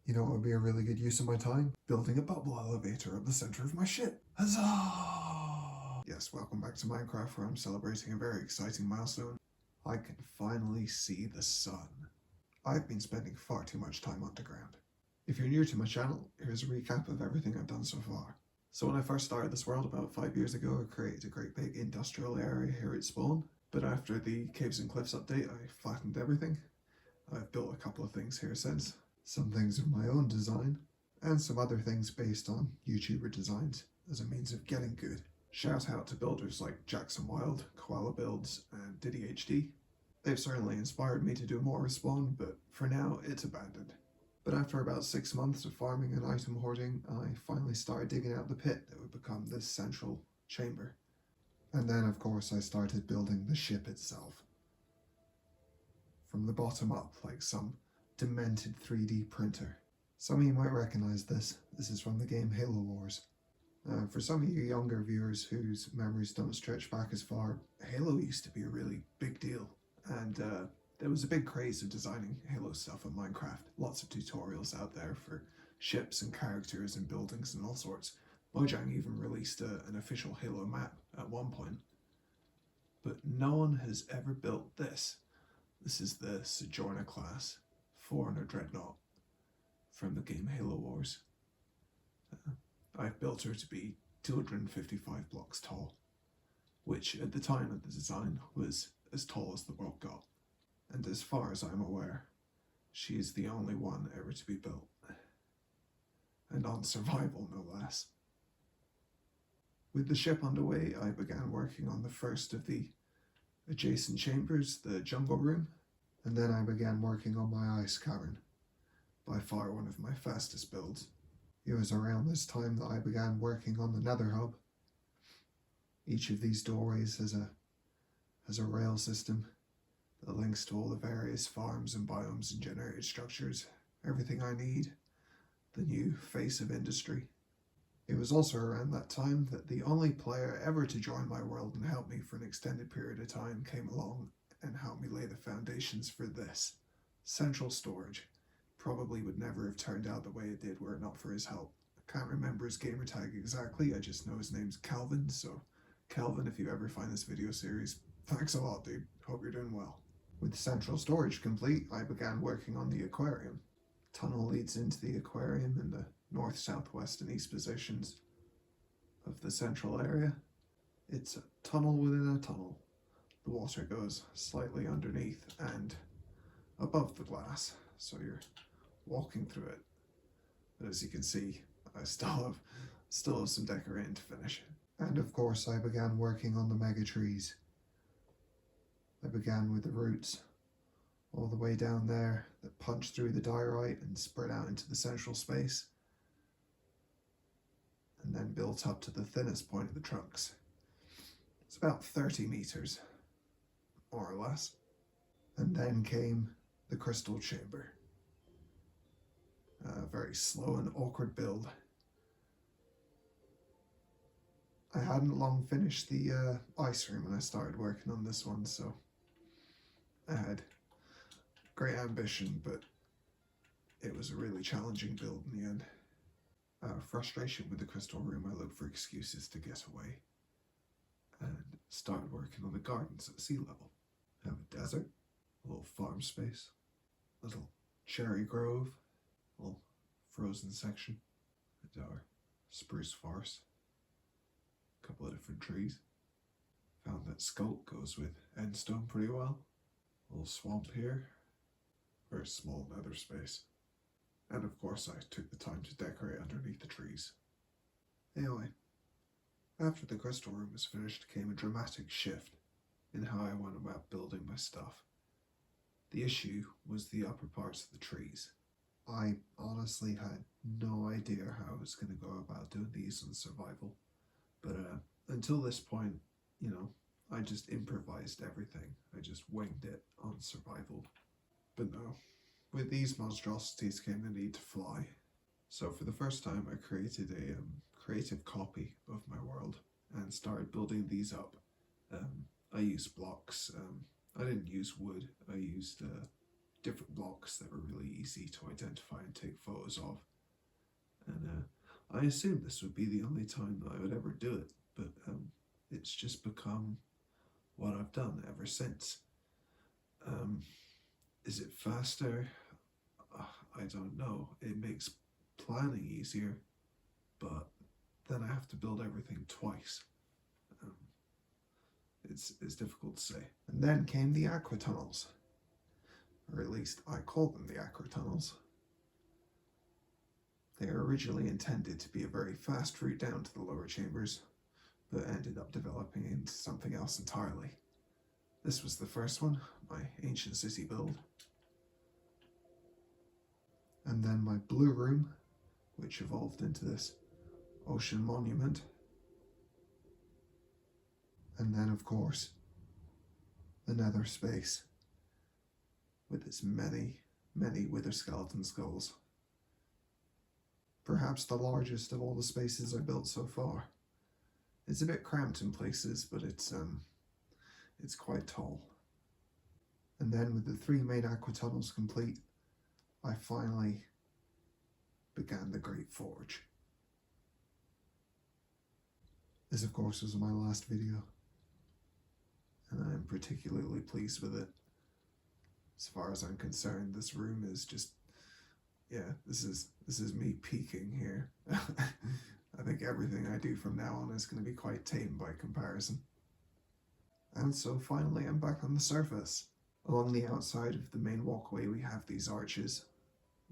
You know what would be a really good use of my time? Building a bubble elevator up the center of my ship. Huzzah! Yes, welcome back to Minecraft, where I'm celebrating a very exciting milestone. I can finally see the sun. I've been spending far too much time underground. If you're new to my channel, here's a recap of everything I've done so far. So when I first started this world about 5 years ago, I created a great big industrial area here at spawn. But after the Caves and Cliffs update, I flattened everything. I've built a couple of things here since. Some things of my own design, and some other things based on YouTuber designs as a means of getting good. Shout out to builders like Jackson Wild, Koala Builds, and Diddy HD. They've certainly inspired me to do more with Spawn, but for now it's abandoned. But after about 6 months of farming and item hoarding, I finally started digging out the pit that would become this central chamber. And then of course I started building the ship itself. From the bottom up, like some demented 3D printer. Some of you might recognize this. This is from the game Halo Wars. For some of you younger viewers whose memories don't stretch back as far, Halo used to be a really big deal. And there was a big craze of designing Halo stuff in Minecraft. Lots of tutorials out there for ships and characters and buildings and all sorts. Mojang even released an official Halo map at one point. But no one has ever built this. This is the Sojourner class. Foreigner Dreadnought from the game Halo Wars. I've built her to be 255 blocks tall, which at the time of the design was as tall as the world got. And as far as I'm aware, she is the only one ever to be built. And on survival, no less. With the ship underway, I began working on the first of the adjacent chambers, the jungle room. And then I began working on my ice cavern, by far one of my fastest builds. It was around this time that I began working on the nether hub. Each of these doorways has a rail system that links to all the various farms and biomes and generated structures. Everything I need, the new face of industry. It was also around that time that the only player ever to join my world and help me for an extended period of time came along and helped me lay the foundations for this. Central storage. Probably would never have turned out the way it did were it not for his help. I can't remember his gamertag exactly, I just know his name's Calvin, so Calvin, if you ever find this video series, thanks a lot, dude. Hope you're doing well. With central storage complete, I began working on the aquarium. Tunnel leads into the aquarium in the north, southwest, and east positions of the central area. It's a tunnel within a tunnel. The water goes slightly underneath and above the glass, so you're walking through it. But as you can see, I still have some decorating to finish. And of course, I began working on the mega trees. I began with the roots all the way down there that punch through the diorite and spread out into the central space, and then built up to the thinnest point of the trunks. It's about 30 meters. More or less. And then came the crystal chamber. A very slow and awkward build. I hadn't long finished the ice room when I started working on this one, so I had great ambition, but it was a really challenging build in the end. Frustration with the crystal room, I looked for excuses to get away and started working on the gardens at sea level. Have a desert, a little farm space, a little cherry grove, a little frozen section, and our spruce forest, a couple of different trees. Found that scope goes with endstone pretty well. A little swamp here, very small nether space. And of course I took the time to decorate underneath the trees. Anyway, after the crystal room was finished came a dramatic shift in how I went about building my stuff. The issue was the upper parts of the trees. I honestly had no idea how I was going to go about doing these on survival. But until this point, you know, I just improvised everything. I just winged it on survival. But no, with these monstrosities came the need to fly. So for the first time I created a creative copy of my world and started building these up. I used blocks. I didn't use wood. I used different blocks that were really easy to identify and take photos of. And I assumed this would be the only time that I would ever do it, but it's just become what I've done ever since. Is it faster? I don't know. It makes planning easier, but then I have to build everything twice. It's difficult to say. And then came the aqua tunnels, or at least I call them the aqua tunnels. They were originally intended to be a very fast route down to the lower chambers, but ended up developing into something else entirely. This was the first one, my ancient city build. And then my blue room, which evolved into this ocean monument. And then, of course, the nether space, with its many, many wither skeleton skulls. Perhaps the largest of all the spaces I built so far. It's a bit cramped in places, but it's quite tall. And then with the 3 main aqua tunnels complete, I finally began the Great Forge. This, of course, was my last video, and I am particularly pleased with it. As far as I'm concerned, this room is just, yeah, this is me peaking here. I think everything I do from now on is going to be quite tame by comparison. And so finally I'm back on the surface. Along the outside of the main walkway we have these arches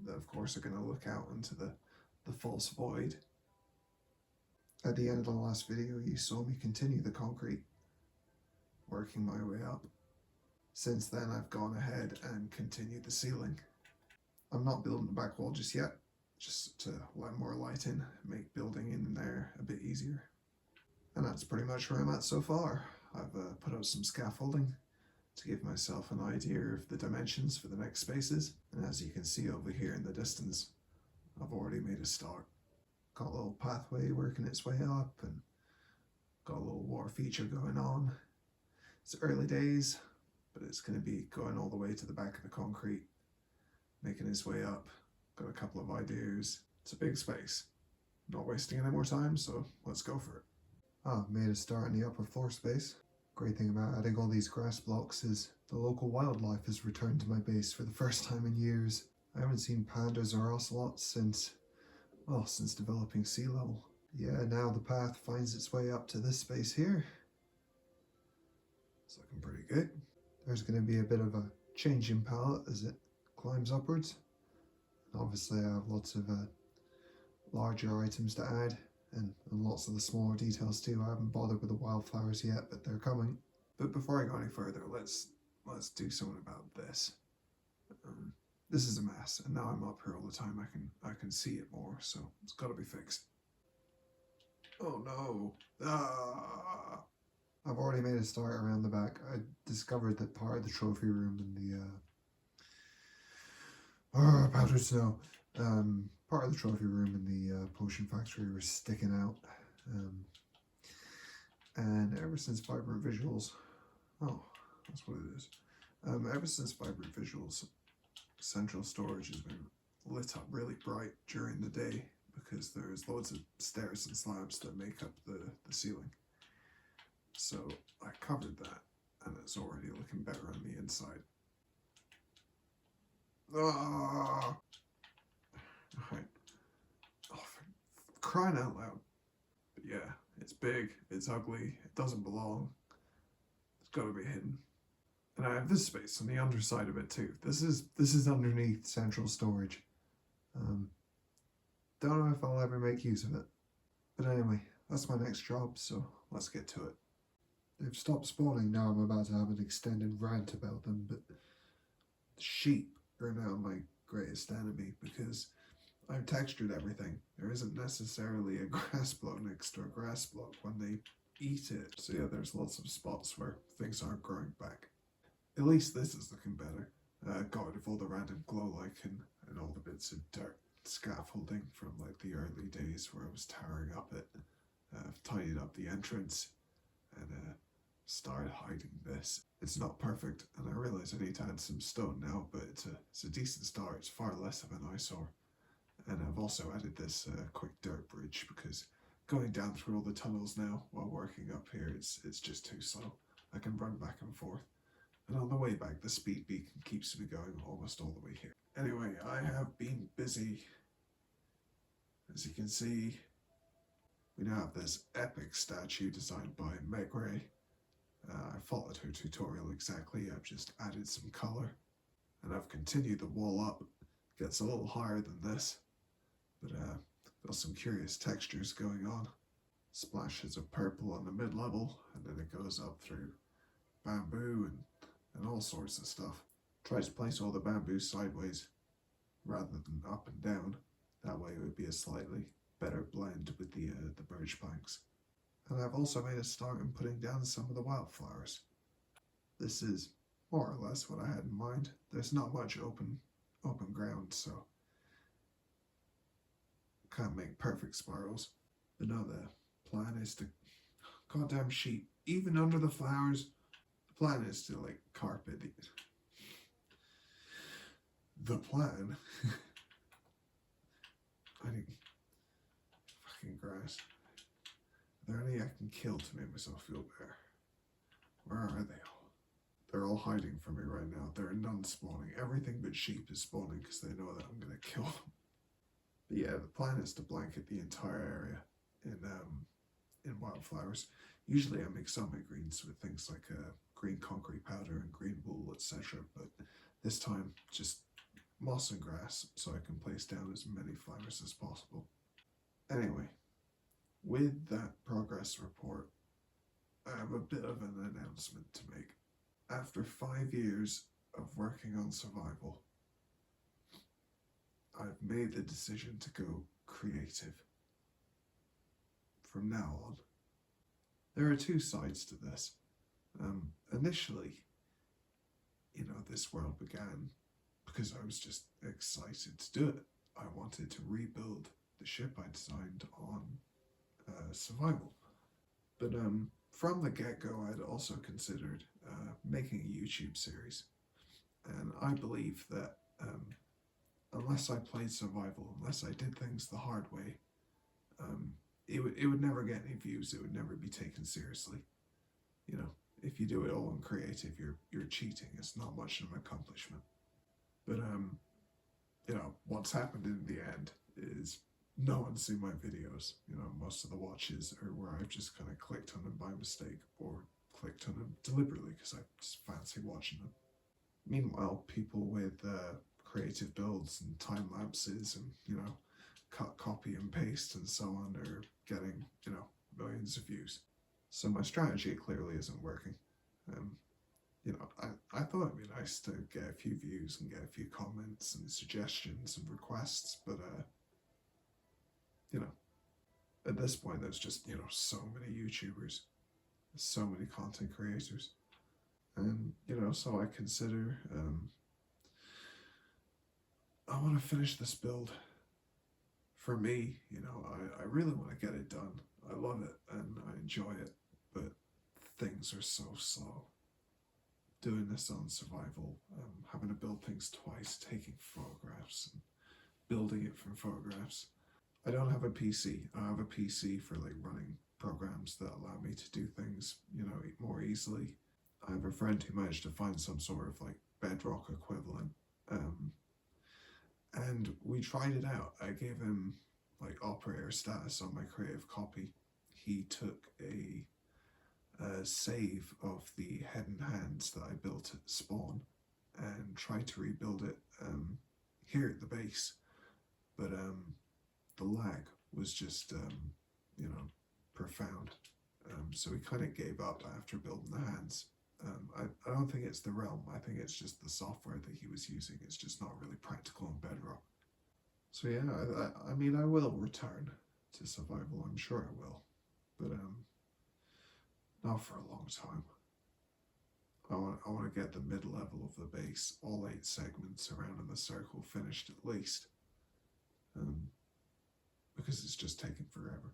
that of course are going to look out into the false void. At the end of the last video you saw me continue the concrete, working my way up. Since then I've gone ahead and continued the ceiling. I'm not building the back wall just yet, just to let more light in, make building in there a bit easier. And that's pretty much where I'm at so far. I've put out some scaffolding to give myself an idea of the dimensions for the next spaces. And as you can see over here in the distance, I've already made a start. Got a little pathway working its way up and got a little water feature going on. It's early days, but it's going to be going all the way to the back of the concrete, making its way up. Got a couple of ideas. It's a big space. Not wasting any more time, so let's go for it. Made a start in the upper floor space. Great thing about adding all these grass blocks is the local wildlife has returned to my base for the first time in years. I haven't seen pandas or ocelots since developing sea level. Yeah, now the path finds its way up to this space here. It's looking pretty good. There's going to be a bit of a change in palette as it climbs upwards. And obviously I have lots of larger items to add. And lots of the smaller details too. I haven't bothered with the wildflowers yet, but they're coming. But before I go any further, let's do something about this. This is a mess, and now I'm up here all the time. I can see it more, so it's got to be fixed. Oh no! Ah! I've already made a start around the back. I discovered that part of the trophy room and the powdered snow. Part of the trophy room and the potion factory were sticking out. And ever since Vibrant Visuals, oh, that's what it is. Ever since Vibrant Visuals, central storage has been lit up really bright during the day because there's loads of stairs and slabs that make up the ceiling. So I covered that and it's already looking better on the inside. Ah! Right. Oh, for crying out loud. But yeah, it's big, it's ugly, it doesn't belong. It's gotta be hidden. And I have this space on the underside of it too. This is underneath central storage. Don't know if I'll ever make use of it. But anyway, that's my next job, so let's get to it. They've stopped spawning now. I'm about to have an extended rant about them, but sheep are now my greatest enemy because I've textured everything. There isn't necessarily a grass block next to a grass block when they eat it. So yeah, there's lots of spots where things aren't growing back. At least this is looking better. Got rid of all the random glow-like and all the bits of dirt scaffolding from like the early days where I was towering up it. I've tidied up the entrance and started hiding this. It's not perfect, and I realize I need to add some stone now, but it's a decent start. It's far less of an eyesore. And I've also added this quick dirt bridge because going down through all the tunnels now while working up here, it's just too slow. I can run back and forth. And on the way back, the speed beacon keeps me going almost all the way here. Anyway, I have been busy. As you can see, we now have this epic statue designed by MegRae. I followed her tutorial exactly. I've just added some color. And I've continued the wall up. Gets a little higher than this. But got some curious textures going on. Splashes of purple on the mid-level, and then it goes up through bamboo and all sorts of stuff. Try to place all the bamboo sideways rather than up and down. That way it would be a slightly better blend with the birch planks. And I've also made a start in putting down some of the wildflowers. This is more or less what I had in mind. There's not much open ground, so can't make perfect spirals. But no, the plan is to, goddamn sheep, even under the flowers, the plan is to like carpet the plan. I need fucking grass. Are there any I can kill to make myself feel better? Where are they all? They're all hiding from me right now. There are none spawning. Everything but sheep is spawning because they know that I'm gonna kill them. But yeah, the plan is to blanket the entire area in wildflowers. Usually I make summit greens with things like green concrete powder and green wool, etc. But this time, just moss and grass so I can place down as many flowers as possible. Anyway, with that progress report, I have a bit of an announcement to make. After 5 years of working on survival, I've made the decision to go creative. From now on, there are two sides to this. Initially, this world began because I was just excited to do it. I wanted to rebuild the ship I designed on survival. But from the get-go, I'd also considered making a YouTube series. And I believe that unless I played survival, unless I did things the hard way, it would never get any views. It would never be taken seriously. If you do it all in creative, you're cheating. It's not much of an accomplishment. But what's happened in the end is no one's seen my videos. Most of the watches are where I've just kind of clicked on them by mistake or clicked on them deliberately because I just fancy watching them. Meanwhile, people with creative builds and time lapses and cut, copy and paste and so on are getting millions of views. So my strategy clearly isn't working. I thought it'd be nice to get a few views and get a few comments and suggestions and requests, but at this point there's just so many YouTubers, so many content creators, and so I consider I want to finish this build. For me, I really want to get it done. I love it and I enjoy it, but things are so slow. Doing this on survival, having to build things twice, taking photographs and building it from photographs. I don't have a PC. I have a PC for running programs that allow me to do things, more easily. I have a friend who managed to find some sort of Bedrock equivalent. And we tried it out. I gave him operator status on my creative copy. He took a save of the head and hands that I built at spawn and tried to rebuild it here at the base. But the lag was just, profound. So we kind of gave up after building the hands. I don't think it's the realm. I think it's just the software that he was using. It's just not really practical on Bedrock. So yeah, I mean, I will return to survival. I'm sure I will, but not for a long time. I want to get the mid-level of the base, all 8 segments around in the circle, finished at least, because it's just taking forever.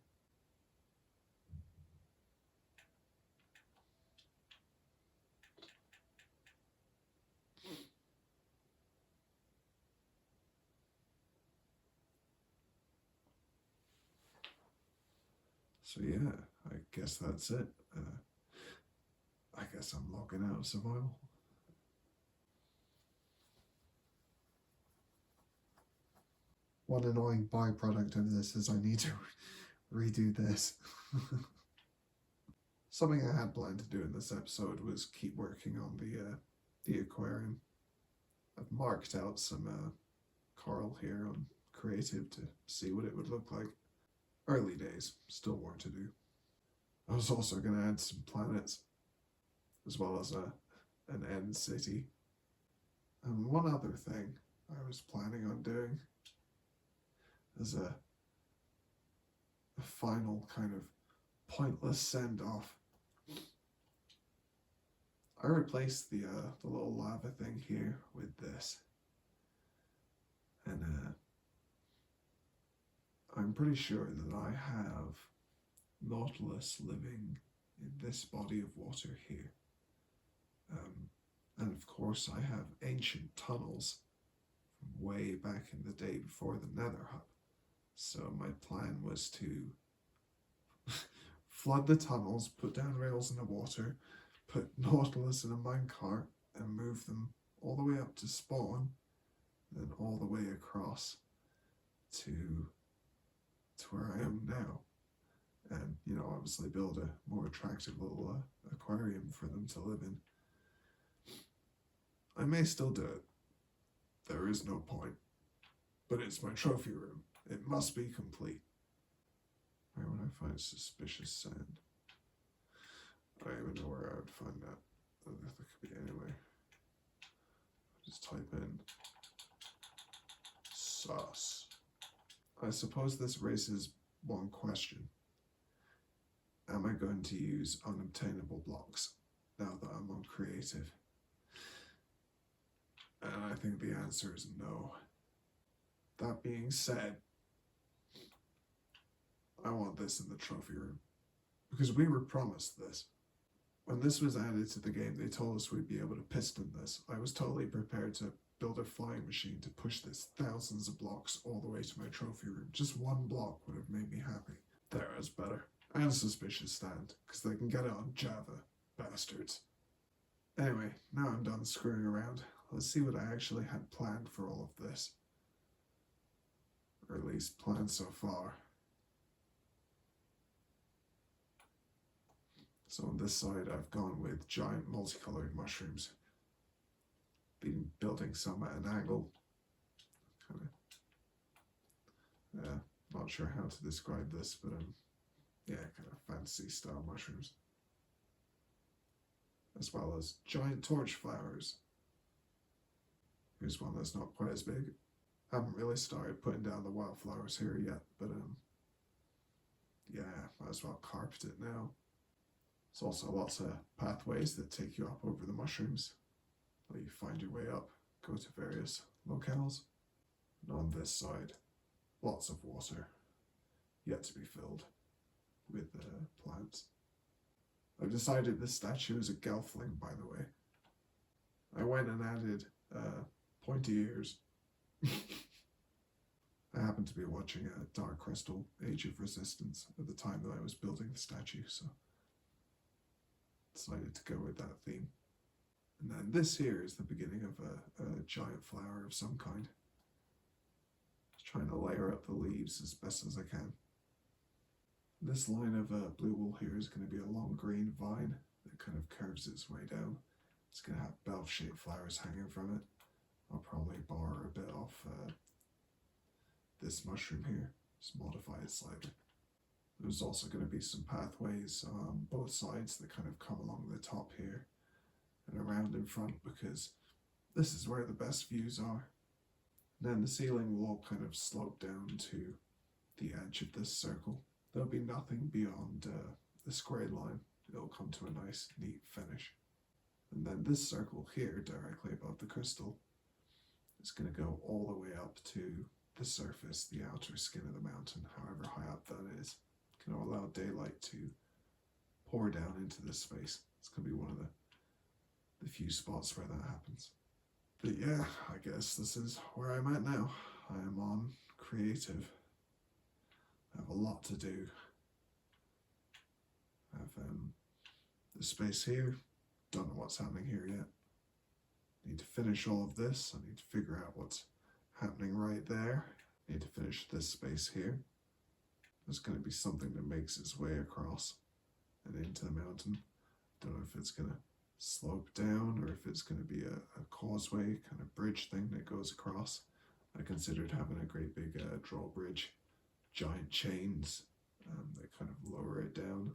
So yeah, I guess that's it. I guess I'm logging out of survival. One annoying byproduct of this is I need to redo this. Something I had planned to do in this episode was keep working on the aquarium. I've marked out some coral here on creative to see what it would look like. Early days, still more to do. I was also going to add some planets, as well as an end city. And one other thing I was planning on doing as a final kind of pointless send-off. I replaced the little lava thing here with this. And I'm pretty sure that I have Nautilus living in this body of water here. And of course I have ancient tunnels from way back in the day before the Nether Hub. So my plan was to flood the tunnels, put down rails in the water, put Nautilus in a minecart and move them all the way up to spawn, then all the way across to where I am now. And, you know, obviously build a more attractive little aquarium for them to live in. I may still do it. There is no point. But it's my trophy room. It must be complete. Where would I find suspicious sand? I don't even know where I would find that. There could be anywhere. Just type in sus. I suppose this raises one question. Am I going to use unobtainable blocks now that I'm on creative? And I think the answer is no. That being said, I want this in the trophy room. Because we were promised this. When this was added to the game, they told us we'd be able to piston this. I was totally prepared to build a flying machine to push this thousands of blocks all the way to my trophy room. Just one block would have made me happy. There is better. And a suspicious stand, because they can get it on Java. Bastards. Anyway, now I'm done screwing around. Let's see what I actually had planned for all of this. Or at least planned so far. So on this side, I've gone with giant multicolored mushrooms. Been building some at an angle. Not sure how to describe this, but yeah, kind of fancy style mushrooms. As well as giant torch flowers. Here's one that's not quite as big. Haven't really started putting down the wildflowers here yet, but yeah, might as well carpet it now. There's also lots of pathways that take you up over the mushrooms. Let you find your way up, go to various locales. And on this side, lots of water, yet to be filled with plants. I've decided this statue is a gelfling, by the way. I went and added pointy ears. I happened to be watching a Dark Crystal Age of Resistance at the time that I was building the statue, so decided to go with that theme. And then this here is the beginning of a giant flower of some kind. Just trying to layer up the leaves as best as I can. This line of blue wool here is going to be a long green vine that kind of curves its way down. It's going to have bell-shaped flowers hanging from it. I'll probably borrow a bit off this mushroom here, just modify it slightly. There's also going to be some pathways on both sides that kind of come along the top here and around in front, because this is where the best views are. And then the ceiling will all kind of slope down to the edge of this circle. There'll be nothing beyond this grey line. It'll come to a nice, neat finish. And then this circle here, directly above the crystal, is going to go all the way up to the surface, the outer skin of the mountain, however high up that is. It's going to allow daylight to pour down into this space. It's going to be one of the few spots where that happens. But yeah, I guess this is where I'm at now. I am on creative. I have a lot to do. have the space here. Don't know what's happening here yet. Need to finish all of this. I need to figure out what's happening right there. Need to finish this space here. There's going to be something that makes its way across and into the mountain. Don't know if it's going to slope down or if it's going to be a causeway kind of bridge thing that goes across. I considered having a great big drawbridge, giant chains that kind of lower it down.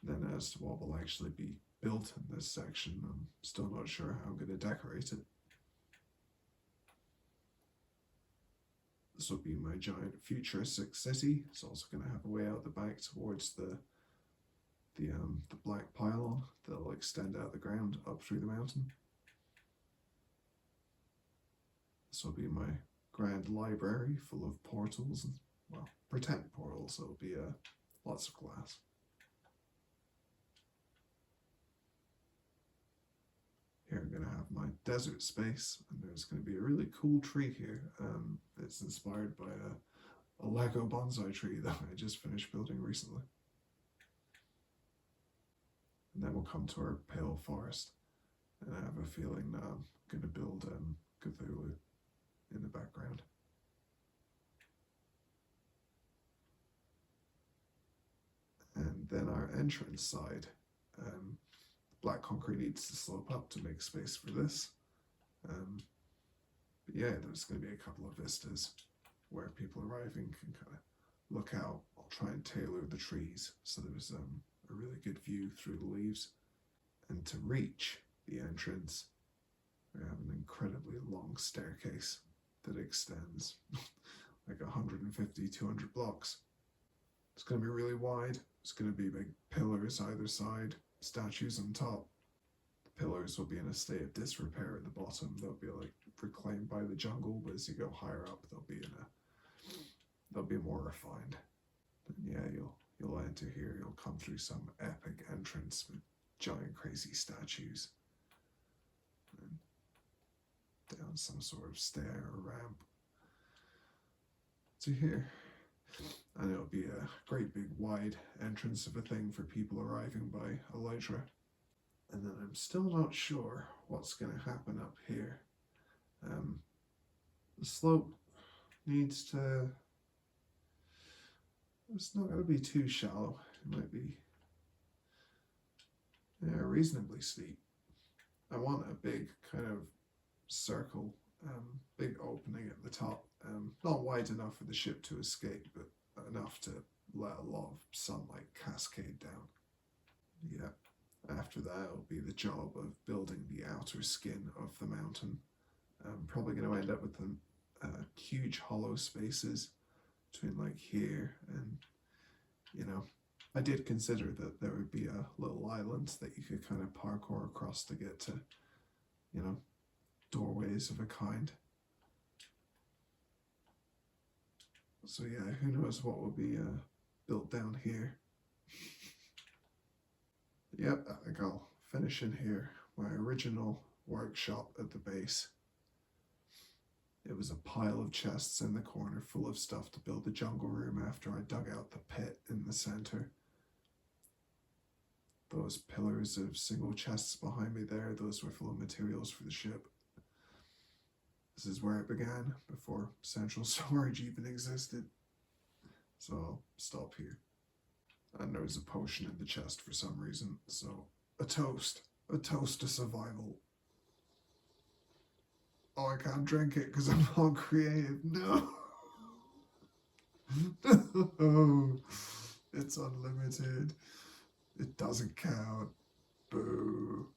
And then as to what will actually be built in this section, I'm still not sure how I'm going to decorate it. This will be my giant futuristic city. It's also going to have a way out the back towards the black pylon that'll extend out the ground up through the mountain. This will be my grand library full of portals and, well, pretend portals. It'll be lots of glass. Here I'm going to have my desert space, and there's going to be a really cool tree here. It's inspired by a Lego bonsai tree that I just finished building recently. And then we'll come to our pale forest, and I have a feeling that I'm going to build Cthulhu in the background. And then our entrance side. Black concrete needs to slope up to make space for this. But yeah, there's going to be a couple of vistas where people arriving can kind of look out. I'll try and tailor the trees so there's a really good view through the leaves. And to reach the entrance, we have an incredibly long staircase that extends like 150, 200 blocks. It's going to be really wide. It's going to be big pillars either side. Statues on top. The pillars will be in a state of disrepair at the bottom. They'll be like reclaimed by the jungle, but as you go higher up, they'll be more refined. And yeah, you'll enter here. You'll come through some epic entrance with giant crazy statues, and down some sort of stair or ramp to here. And it'll be a great big wide entrance of a thing for people arriving by elytra. And then I'm still not sure what's going to happen up here. The slope needs to... It's not going to be too shallow. It might be reasonably steep. I want a big kind of circle, big opening at the top. Not wide enough for the ship to escape, but enough to let a lot of sunlight cascade down. Yeah, after that it'll be the job of building the outer skin of the mountain. I'm probably going to end up with them huge hollow spaces between like here and, you know, I did consider that there would be a little island that you could kind of parkour across to get to, you know, doorways of a kind. So yeah, who knows what will be built down here. Yep, I think I'll finish in here. My original workshop at the base. It was a pile of chests in the corner full of stuff to build the jungle room after I dug out the pit in the center. Those pillars of single chests behind me there, those were full of materials for the ship. This is where it began, before central storage even existed. So I'll stop here. And there was a potion in the chest for some reason, so a toast to survival. Oh, I can't drink it because I'm not creative. No! No! It's unlimited. It doesn't count. Boo.